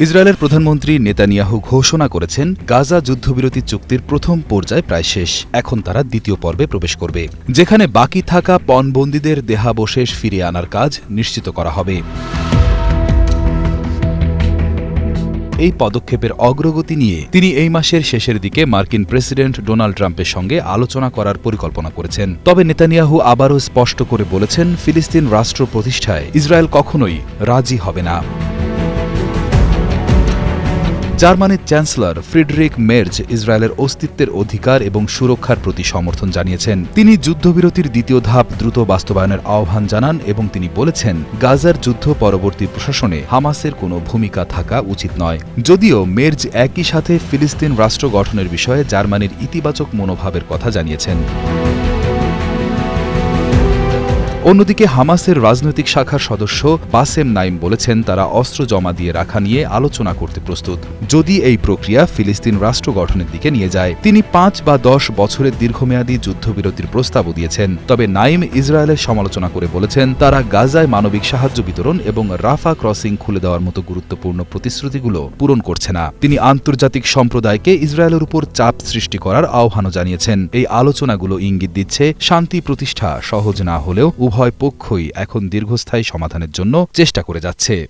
ইসরায়েলের প্রধানমন্ত্রী নেতানিয়াহু ঘোষণা করেছেন, গাজা যুদ্ধবিরতি চুক্তির প্রথম পর্যায় প্রায় শেষ। এখন তারা দ্বিতীয় পর্বে প্রবেশ করবে, যেখানে বাকি থাকা পণবন্দীদের দেহাবশেষ ফিরিয়ে আনার কাজ নিশ্চিত করা হবে। এই পদক্ষেপের অগ্রগতি নিয়ে তিনি এই মাসের শেষের দিকে মার্কিন প্রেসিডেন্ট ডোনাল্ড ট্রাম্পের সঙ্গে আলোচনা করার পরিকল্পনা করেছেন। তবে নেতানিয়াহু আবারও স্পষ্ট করে বলেছেন, ফিলিস্তিন রাষ্ট্র প্রতিষ্ঠায় ইসরায়েল কখনোই রাজি হবে না। জার্মানির চ্যান্সেলর ফ্রিডরিখ মের্জ ইসরায়েলের অস্তিত্বের অধিকার এবং সুরক্ষার প্রতি সমর্থন জানিয়েছেন। তিনি যুদ্ধবিরতির দ্বিতীয় ধাপ দ্রুত বাস্তবায়নের আহ্বান জানান এবং তিনি বলেছেন, গাজার যুদ্ধ পরবর্তী প্রশাসনে হামাসের কোনো ভূমিকা থাকা উচিত নয়। যদিও মের্জ একই সাথে ফিলিস্তিন রাষ্ট্র গঠনের বিষয়ে জার্মানির ইতিবাচক মনোভাবের কথা জানিয়েছেন। অন্যদিকে হামাসের রাজনৈতিক শাখার সদস্য বাসেম নাইম বলেছেন, তারা অস্ত্র জমা দিয়ে রাখা নিয়ে আলোচনা করতে প্রস্তুত, যদি এই প্রক্রিয়া ফিলিস্তিন রাষ্ট্র গঠনের দিকে নিয়ে যায়। তিনি ৫ বা ১০ বছরের দীর্ঘমেয়াদী যুদ্ধবিরতির প্রস্তাবও দিয়েছেন। তবে নাইম ইসরায়েলের সমালোচনা করে বলেছেন, তারা গাজায় মানবিক সাহায্য বিতরণ এবং রাফা ক্রসিং খুলে দেওয়ার মতো গুরুত্বপূর্ণ প্রতিশ্রুতিগুলো পূরণ করছে না। তিনি আন্তর্জাতিক সম্প্রদায়কে ইসরায়েলের উপর চাপ সৃষ্টি করার আহ্বানও জানিয়েছেন। এই আলোচনাগুলো ইঙ্গিত দিচ্ছে, শান্তি প্রতিষ্ঠা সহজ না হলেও উভয় পক্ষই এখন দীর্ঘস্থায়ী সমাধানের জন্য চেষ্টা করে যাচ্ছে।